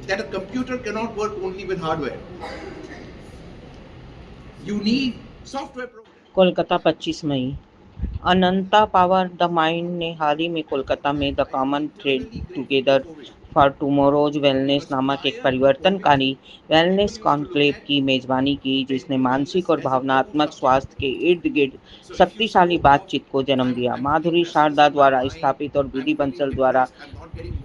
That a computer cannot work only with hardware. You need software programs. Kolkata 25 मई। Ananta power the mind ने हाल ही में कोलकाता में the common thread together for tomorrow's wellness नामक एक परिवर्तनकारी वेलनेस कॉन्क्लेव की मेजबानी की, जिसने मानसिक और भावनात्मक स्वास्थ्य के इर्द गिर्द शक्तिशाली बातचीत को जन्म दिया। माधुरी शारदा द्वारा स्थापित और बीडी बंसल द्वारा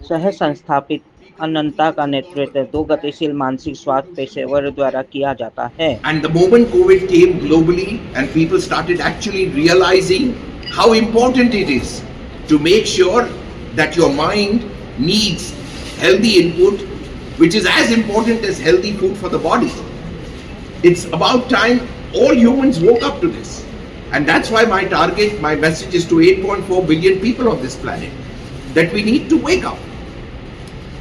सह संस्थापित अनंता का नेतृत्व 2 गतिशील मानसिक स्वास्थ्य पेशेवरों द्वारा किया जाता है। And the moment COVID came globally and people started actually realizing how important it is to make sure that your mind needs healthy input, which is as important as healthy food for the body. It's about time all humans woke up to this. And that's why my target, my message is to 8.4 billion people on this planet, that we need to wake up.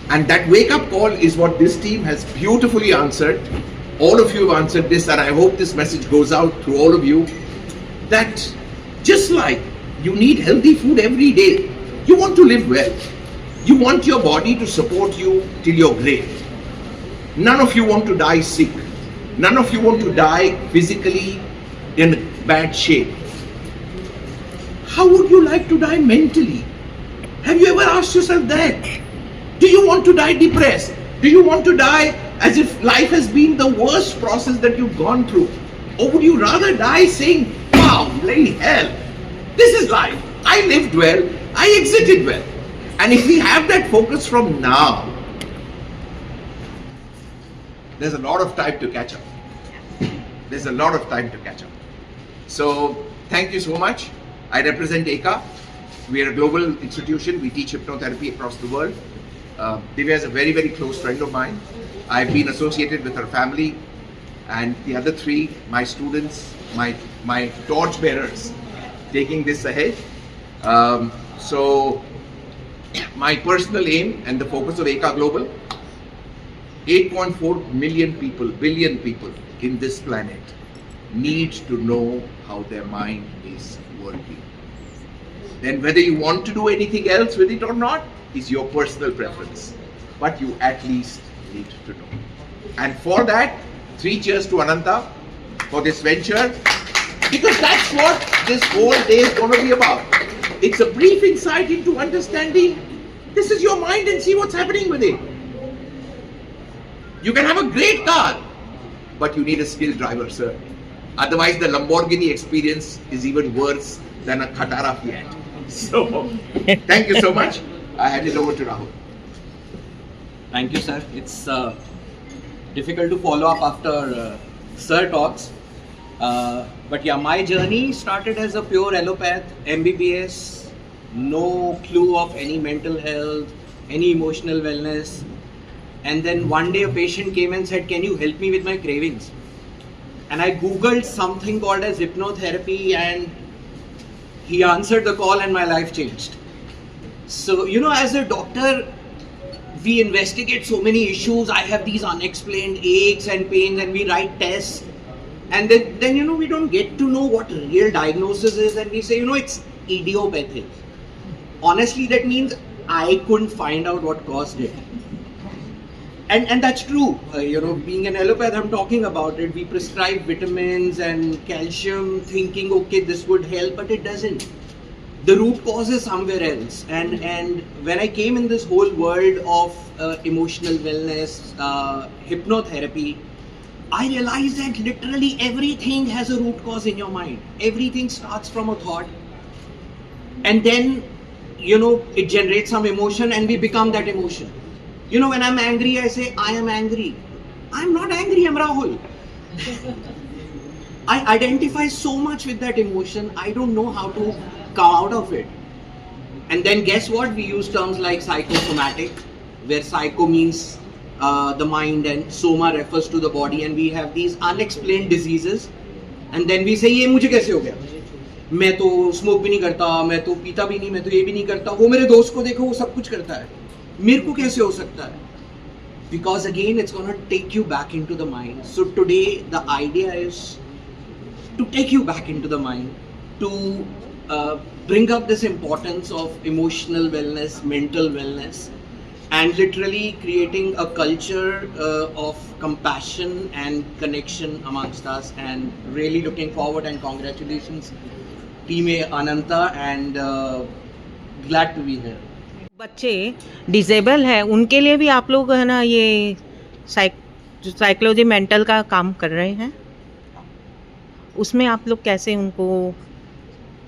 And that wake up call is what this team has beautifully answered. All of you have answered this, and I hope this message goes out to all of you, that just like you need healthy food every day, you want to live well, you want your body to support you till your grave. None of you want to die sick. None of you want to die physically in bad shape. How would you like to die mentally? Have you ever asked yourself that? Do you want to die depressed? Do you want to die as if life has been the worst process that you've gone through? Or would you rather die saying, wow, bloody hell, this is life. I lived well, I exited well. And if we have that focus from now, there's a lot of time to catch up. There's a lot of time to catch up. So, thank you so much. I represent ECA. We are a global institution. We teach hypnotherapy across the world. Divya is a very, very close friend of mine. I've been associated with her family, and the other 3, my students, my torch bearers, taking this ahead. So, my personal aim and the focus of ECA Global, 8.4 billion people in this planet need to know how their mind is working. Then whether you want to do anything else with it or not is your personal preference, but you at least need to know. And for that, 3 cheers to Ananta for this venture, because that's what this whole day is going to be about. It's a brief insight into understanding this is your mind and see what's happening with it. You can have a great car, but you need a skilled driver, sir. Otherwise, the Lamborghini experience is even worse than a Khatara Fiat. So, thank you so much. I hand it over to Rahul. Thank you, sir. It's difficult to follow up after Sir talks. But yeah, my journey started as a pure allopath, MBBS, no clue of any mental health, any emotional wellness. And then one day a patient came and said, can you help me with my cravings? And I googled something called as hypnotherapy, and he answered the call and my life changed. So, you know, as a doctor, we investigate so many issues. I have these unexplained aches and pains, and we write tests. And then you know, we don't get to know what real diagnosis is, and we say, you know, it's idiopathic. Honestly, that means I couldn't find out what caused it. And that's true. You know, being an allopath, I'm talking about it. We prescribe vitamins and calcium thinking, okay, this would help, but it doesn't. The root cause is somewhere else. And when I came in this whole world of emotional wellness, hypnotherapy, I realized that literally everything has a root cause in your mind. Everything starts from a thought. And then, you know, it generates some emotion and we become that emotion. You know, when I'm angry, I say, I am angry. I'm not angry, I'm Rahul. I identify so much with that emotion, I don't know how to come out of it. And then guess what? We use terms like psychosomatic, where psycho means the mind and soma refers to the body, and we have these unexplained diseases. And then we say, ye mujhe kaise ho gaya? मैं तो smoke भी नहीं करता, मैं तो पीता भी नहीं, मैं तो ये भी नहीं करता, वो मेरे दोस्त को देखो वो सब कुछ करता है, मेरे को कैसे हो सकता है? Because again it's going to take you back into the mind. So today the idea is to take you back into the mind, to bring up this importance of emotional wellness, mental wellness, and literally creating a culture of compassion and connection amongst us. And really looking forward, and congratulations team Ananta, and glad to be here. बच्चे disable है उनके लिए भी आप लोग है ना ये साइकोलॉजी मेंटल का काम कर रहे हैं, उसमें आप लोग कैसे उनको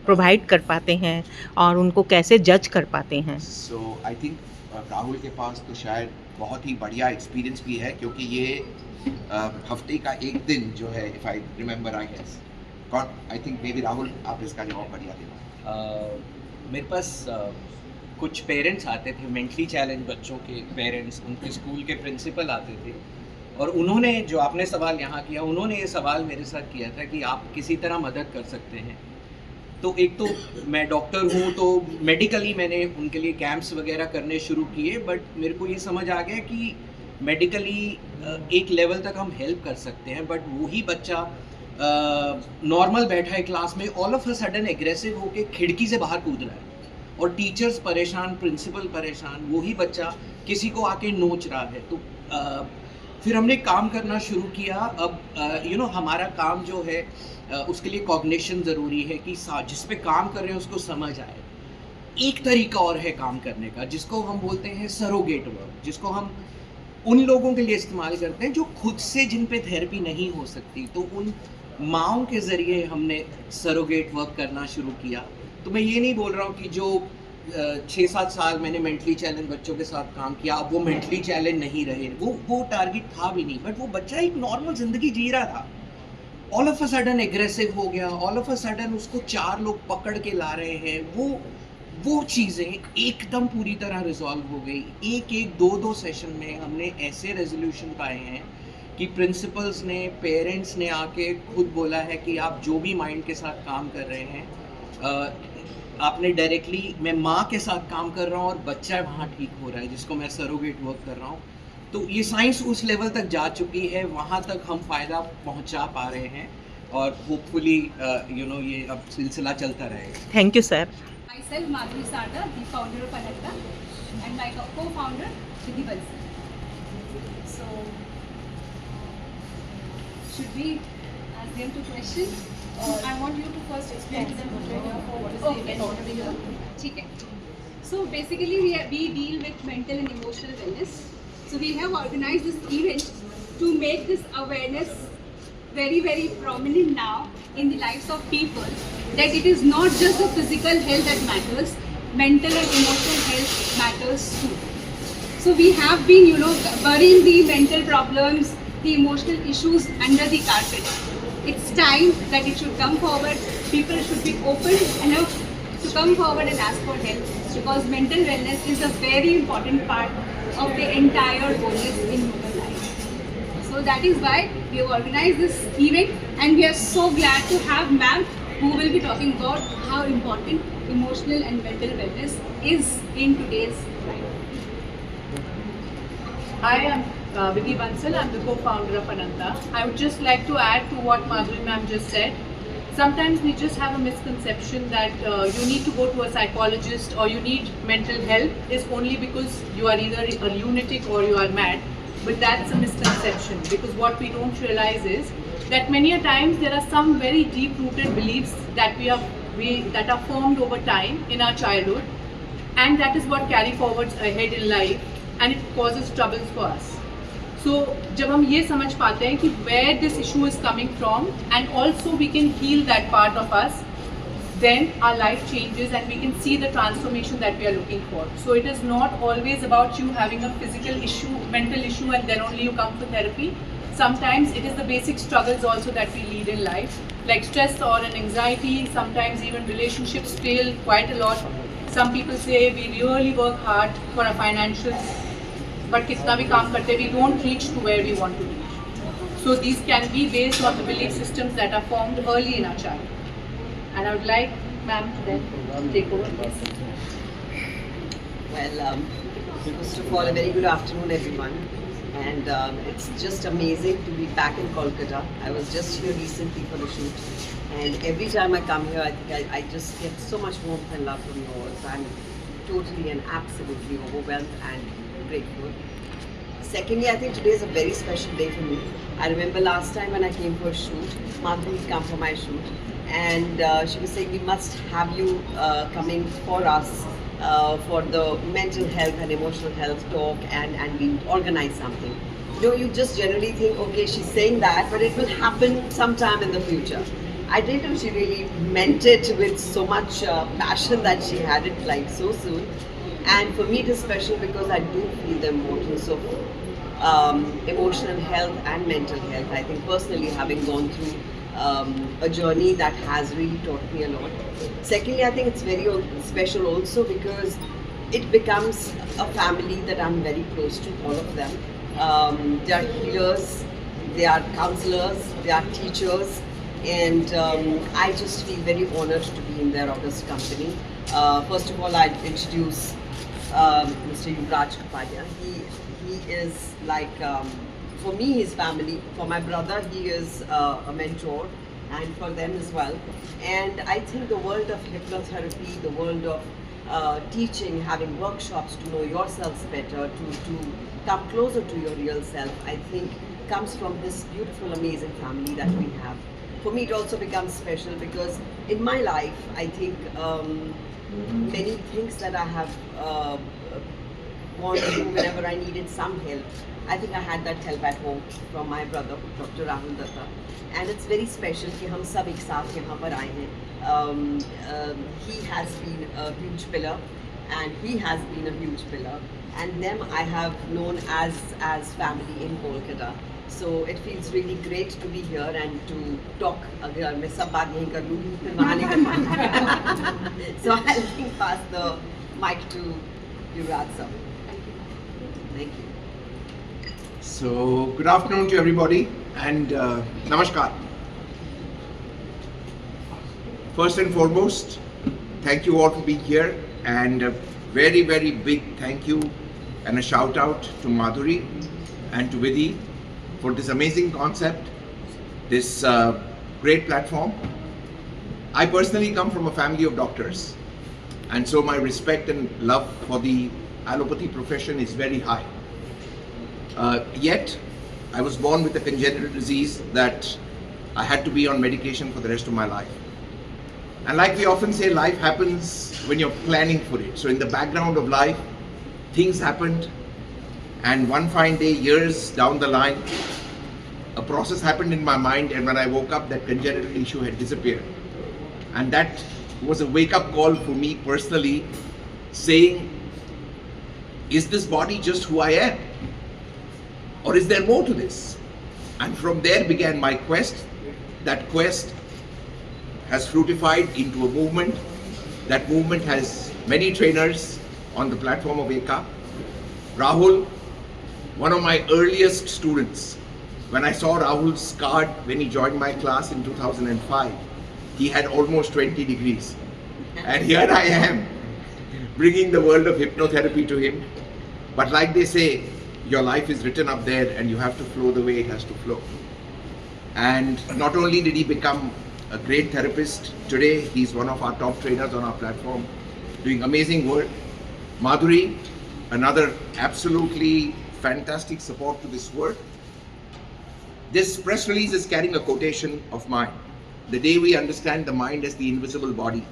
प्रोवाइड कर पाते हैं और उनको कैसे जज कर पाते हैं? सो आई थिंक राहुल के पास तो शायद बहुत ही बढ़िया एक्सपीरियंस भी है, क्योंकि ये हफ्ते का एक दिन जो है, if I remember, I guess, I think maybe Rahul आप इसका जवाब बढ़िया देना। मेरे पास कुछ पेरेंट्स आते थे, मेंटली चैलेंज बच्चों के पेरेंट्स, उनके स्कूल के प्रिंसिपल आते थे, और उन्होंने जो आपने सवाल यहाँ किया, उन्होंने ये सवाल मेरे साथ किया था कि आप किसी तरह मदद कर सकते हैं। तो एक तो मैं डॉक्टर हूँ, तो मेडिकली मैंने उनके लिए कैंप्स वगैरह करने शुरू किए, बट मेरे को ये समझ आ गया कि मेडिकली एक लेवल तक हम हेल्प कर सकते हैं, बट वही बच्चा नॉर्मल बैठा है क्लास में, all of a sudden aggressive होके खिड़की से बाहर कूद रहा है, और टीचर्स परेशान, प्रिंसिपल परेशान, वही बच्चा किसी को आके नोच रहा है। तो फिर हमने काम करना शुरू किया। अब हमारा काम जो है उसके लिए कॉग्निशन ज़रूरी है कि जिस पे काम कर रहे हैं उसको समझ आए। एक तरीका और है काम करने का, जिसको हम बोलते हैं सरोगेट वर्क, जिसको हम उन लोगों के लिए इस्तेमाल करते हैं जो खुद से, जिन पे थेरेपी नहीं हो सकती, तो उन माँओं के ज़रिए हमने सरोगेट वर्क करना शुरू किया। तो मैं ये नहीं बोल रहा हूँ कि जो 6-7 साल मैंने मेंटली चैलेंज बच्चों के साथ काम किया अब वो मेंटली चैलेंज नहीं रहे, वो टारगेट था भी नहीं, बट वो बच्चा एक नॉर्मल ज़िंदगी जी रहा था, all of a sudden aggressive हो गया, ऑल ऑफ अ सडन उसको 4 लोग पकड़ के ला रहे हैं, वो चीज़ें एकदम पूरी तरह रिजॉल्व हो गई। एक 2 सेशन में हमने ऐसे रेजोल्यूशन पाए हैं कि प्रिंसिपल्स ने, पेरेंट्स ने आके खुद बोला है कि आप जो भी माइंड के साथ काम कर रहे हैं, आपने डायरेक्टली, मैं माँ के साथ काम कर रहा हूँ और बच्चा वहाँ ठीक हो रहा है, जिसको मैं सरोगेट वर्क कर रहा हूँ। तो ये साइंस उस लेवल तक जा चुकी है, वहाँ तक हम फ़ायदा पहुँचा पा रहे हैं, और होपफुली ये अब सिलसिला चलता रहेगा। Thank you sir. Myself, Madhuri Sarda, the founder of Ananta, and my co-founder, Siddhi Balsi. So, should we ask them to questions? I want you to first explain to them what you're here for, what is the event, what are we here? ठीक है. So basically we deal with mental and emotional wellness. So we have organized this event to make this awareness very, very prominent now in the lives of people, that it is not just the physical health that matters, mental and emotional health matters too. So we have been, burying the mental problems, the emotional issues under the carpet. It's time that it should come forward. People should be open enough to come forward and ask for help, because mental wellness is a very important part of the entire wellness in human life. So that is why we have organized this event, and we are so glad to have ma'am who will be talking about how important emotional and mental wellness is in today's life. I am Vidhi Bansal, I'm the co-founder of Ananta. I would just like to add to what Madhuri ma'am just said. Sometimes we just have a misconception that you need to go to a psychologist or you need mental help is only because you are either a lunatic or you are mad. But that's a misconception, because what we don't realize is that many a times there are some very deep-rooted beliefs that that are formed over time in our childhood, and that is what carry forwards ahead in life, and it causes troubles for us. So जब हम ये समझ पाते हैं कि where this issue is coming from, and also we can heal that part of us, then our life changes and we can see the transformation that we are looking for. So it is not always about you having a physical issue, mental issue, and then only you come to therapy. Sometimes it is the basic struggles also that we lead in life, like stress or an anxiety. Sometimes even relationships fail quite a lot. Some people say we really work hard for our financials, but kitna bhi kaam karte, we don't reach to where we want to reach. So these can be based on the belief systems that are formed early in our childhood. And I would like ma'am to then take over. Well, first of all, a very good afternoon, everyone. And it's just amazing to be back in Kolkata. I was just here recently for the shoot. And every time I come here, I think I just get so much warmth and love from you all. So I'm totally and absolutely overwhelmed and grateful. Secondly, I think today is a very special day for me. I remember last time when I came for a shoot, Madhuri had come for my shoot. And she was saying, we must have you coming for us for the mental health and emotional health talk, and we organize something. You know, you just generally think, okay, she's saying that, but it will happen sometime in the future. I didn't know she really meant it with so much passion that she had it like so soon. And for me it is special because I do feel the importance of emotional health and mental health. I think personally, having gone through a journey that has really taught me a lot. Secondly, I think it's very special also because it becomes a family that I'm very close to, all of them. They are healers, they are counselors, they are teachers, and I just feel very honored to be in their august company. First of all, I'd introduce Mr. Yuvraj Kapadia. He is like, for me, his family. For my brother, he is a mentor, and for them as well. And I think the world of hypnotherapy, the world of teaching, having workshops to know yourselves better, to come closer to your real self, I think comes from this beautiful, amazing family that we have. For me, it also becomes special because in my life, I think many things that I have gone through whenever I needed some help, I think I had that help at home from my brother, Dr. Rahul Datta. And it's very special कि हम सब एक साथ यहाँ पर आए हैं. He has been a huge pillar, and he has been a huge pillar. And them I have known as family in Kolkata. So it feels really great to be here and to talk. अगर मैं सब बात यहीं कर लूँ, फिर वहाँ नहीं कर पाऊँगी. So I'll pass the mic to Yuvraj sir. Thank you. So, good afternoon to everybody and namaskar. First and foremost, thank you all for being here, and a very, very big thank you and a shout out to Madhuri and to Vidhi for this amazing concept, this great platform. I personally come from a family of doctors, and so my respect and love for the allopathy profession is very high. Yet, I was born with a congenital disease that I had to be on medication for the rest of my life. And like we often say, life happens when you're planning for it. So in the background of life, things happened, and one fine day, years down the line, a process happened in my mind, and when I woke up, that congenital issue had disappeared. And that was a wake-up call for me personally, saying, is this body just who I am? Or is there more to this? And from there began my quest. That quest has fruitified into a movement. That movement has many trainers on the platform of Eka. Rahul, one of my earliest students, when I saw Rahul's card when he joined my class in 2005, he had almost 20 degrees. And here I am, bringing the world of hypnotherapy to him. But like they say, your life is written up there and you have to flow the way it has to flow. And not only did he become a great therapist, today he's one of our top trainers on our platform, doing amazing work. Madhuri, another absolutely fantastic support to this work. This press release is carrying a quotation of mine. The day we understand the mind as the invisible body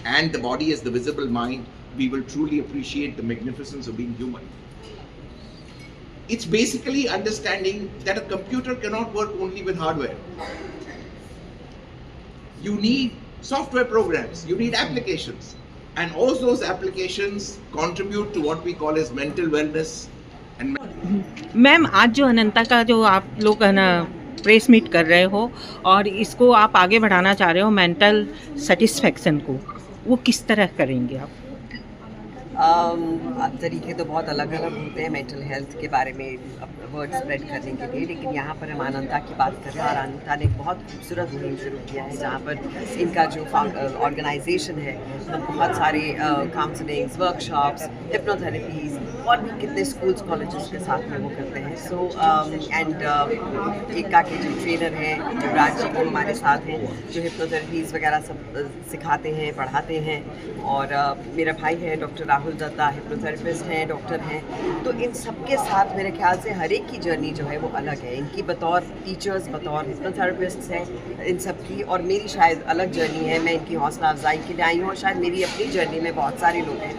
and the body as the visible mind, we will truly appreciate the magnificence of being human. It's basically understanding that a computer cannot work only with hardware. You need software programs, you need applications, and all those applications contribute to what we call as mental wellness and ma'am, आज जो अनंता का जो आप लोग है ना press meet कर रहे हो और इसको आप आगे बढ़ाना चाह रहे हो मेंटल सेटिस्फेक्शन को, वो किस तरह करेंगे आप? तरीके तो बहुत अलग अलग होते हैं मेंटल हेल्थ के बारे में वर्ड स्प्रेड करने के लिए, लेकिन यहाँ पर हम अनंता की बात कर रहे हैं और अनंता ने एक बहुत खूबसूरत मुहिम शुरू किया है जहाँ पर इनका जो ऑर्गेनाइजेशन है तो बहुत सारे काउंसलिंग्स, वर्कशॉप्स, हिप्नोथेरेपीज़ और भी कितने स्कूल्स कॉलेजेस के साथ में वो करते हैं। सो एका के जो ट्रेनर हैं युवराज जी वो हमारे साथ हैं जो हिप्नोथेरेपीज़ वगैरह सब सिखाते हैं, पढ़ाते हैं, और मेरा भाई है डॉक्टर राहुल दत्ता, हिप्नोथेरेपिस्ट हैं, डॉक्टर हैं। तो इन सबके साथ मेरे ख्याल से हर एक की जर्नी जो है वो अलग है, इनकी बतौर टीचर्स, बतौर हिप्नोथेरेपिस्ट हैं इन सब की, और मेरी शायद अलग जर्नी है। मैं इनकी हौसला अफजाई के लिए आई हूँ और शायद मेरी अपनी जर्नी में बहुत सारे लोग हैं,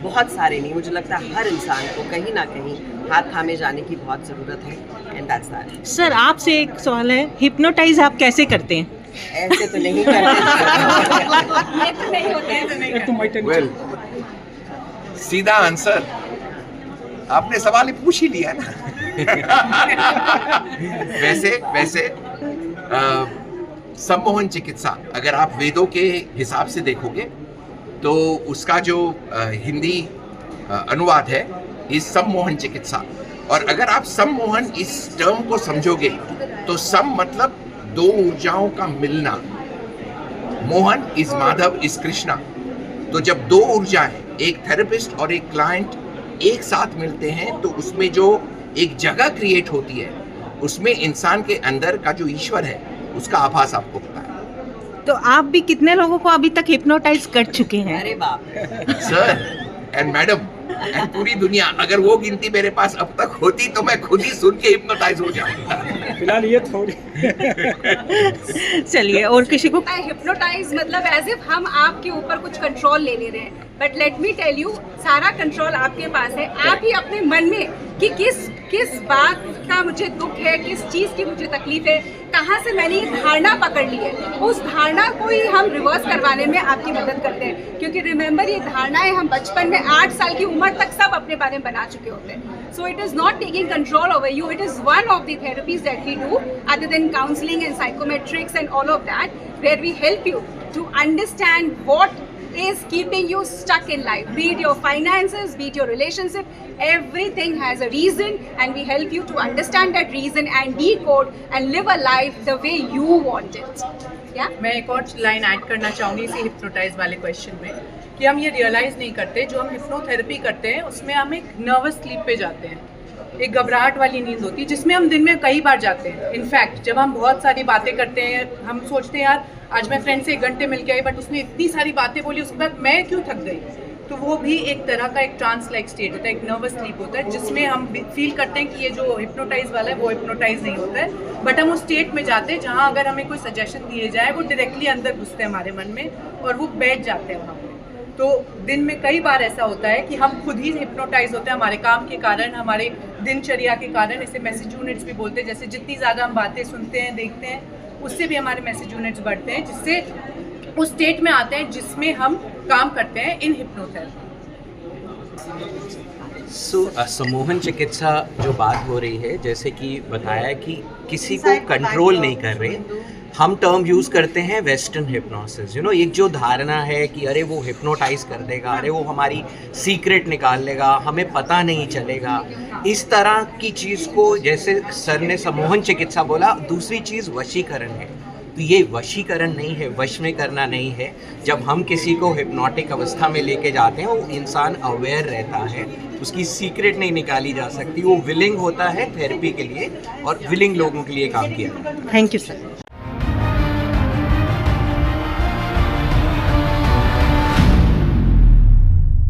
बहुत सारे नहीं, मुझे लगता है हर इंसान को कहीं ना कहीं हाथ थामे जाने की बहुत ज़रूरत है, एंड दैट्स दैट। सर आपसे एक सवाल है, हिप्नोटाइज आप कैसे करते हैं? ऐसे तो नहीं करते। ये तो नहीं होते हैं, तो नहीं करते। वेल, सीधा आंसर आपने सवाल ही पूछ ही लिया ना। वैसे सम्मोहन चिकित्सा अगर आप वेदों के हिसाब से देखोगे तो उसका जो हिंदी अनुवाद है इस सम्मोहन चिकित्सा, और अगर आप सम्मोहन इस टर्म को समझोगे तो सम मतलब दो ऊर्जाओं का मिलना, मोहन इज माधव इज कृष्णा। तो जब दो ऊर्जाएं, एक थेरेपिस्ट और एक क्लाइंट एक साथ मिलते हैं तो उसमें जो एक जगह क्रिएट होती है उसमें इंसान के अंदर का जो ईश्वर है उसका आभास आपको होता है। तो आप भी कितने लोगों को अभी तक हिप्नोटाइज कर चुके हैं? अरे बाप रे। सर एंड मैडम एंड पूरी दुनिया, अगर वो गिनती मेरे पास अब तक होती तो मैं खुद ही सुन के हिप्नोटाइज हो जाऊंगा। फिलहाल ये थोड़ी चलिए, और किसी को हिप्नोटाइज मतलब एज इफ हम आपके ऊपर कुछ कंट्रोल ले ले रहे हैं, but let me tell you सारा कंट्रोल आपके पास है। आप ही अपने मन में कि किस बात का मुझे दुख है, किस चीज़ की मुझे तकलीफ है, कहाँ से मैंने ये धारणा पकड़ ली है, उस धारणा को ही हम रिवर्स करवाने में आपकी मदद करते हैं। क्योंकि रिमेंबर ये धारणाएं हम बचपन में 8 साल की उम्र तक सब अपने बारे में बना चुके होते हैं। So it is not taking control over you. It is one of the therapies that we do other than counseling and psychometrics and all of that, where we help you to understand what is keeping you stuck in life, be it your finances, be it your relationship. Everything has a reason and we help you to understand that reason and decode and live a life the way you want it. Yeah? मैं एक और line add करना चाहूँगी इसी hypnotise वाले question में, कि हम ये रियलाइज़ नहीं करते जो हम हिप्नोथेरेपी करते हैं उसमें हम एक नर्वस स्लीप पे जाते हैं, एक घबराहट वाली नींद होती है जिसमें हम दिन में कई बार जाते हैं। इनफैक्ट जब हम बहुत सारी बातें करते हैं, हम सोचते हैं यार आज मैं फ्रेंड से 1 घंटे मिल के आई बट उसने इतनी सारी बातें बोली, उसके बाद मैं क्यों थक गई। तो वो भी एक तरह का एक ट्रांस लाइक स्टेट होता है, एक नर्वस स्लीप होता है जिसमें हम फील करते हैं कि ये जो हिप्नोटाइज वाला है वो हिप्नोटाइज नहीं होता है, बट हम उस स्टेट में जाते हैं जहाँ अगर हमें कोई सजेशन दिए जाए वो डायरेक्टली अंदर घुसते हैं हमारे मन में और वो बैठ जाते हैं वहाँ पे। तो दिन में कई बार ऐसा होता है कि हम खुद ही हिप्नोटाइज होते हैं हमारे काम के कारण, हमारे दिनचर्या के कारण। इसे मैसेज यूनिट्स भी बोलते हैं। जैसे जितनी ज़्यादा हम बातें सुनते हैं, देखते हैं, उससे भी हमारे मैसेज यूनिट्स बढ़ते हैं, जिससे उस स्टेट में आते हैं जिसमें हम काम करते हैं इन हिप्नोथेरेपी। सम्मोहन चिकित्सा जो बात हो रही है, जैसे कि बताया कि किसी को कंट्रोल नहीं कर रहे, हम टर्म यूज़ करते हैं वेस्टर्न हिप्नोसिस। एक जो धारणा है कि अरे वो हिप्नोटाइज कर देगा, अरे वो हमारी सीक्रेट निकाल लेगा, हमें पता नहीं चलेगा, इस तरह की चीज़ को, जैसे सर ने सम्मोहन चिकित्सा बोला, दूसरी चीज़ वशीकरण है। तो ये वशीकरण नहीं है, वश में करना नहीं है। जब हम किसी को हिप्नोटिक अवस्था में लेके जाते हैं वो इंसान अवेयर रहता है, उसकी सीक्रेट नहीं निकाली जा सकती, वो विलिंग होता है थेरेपी के लिए और विलिंग लोगों के लिए काम किया। Thank you sir.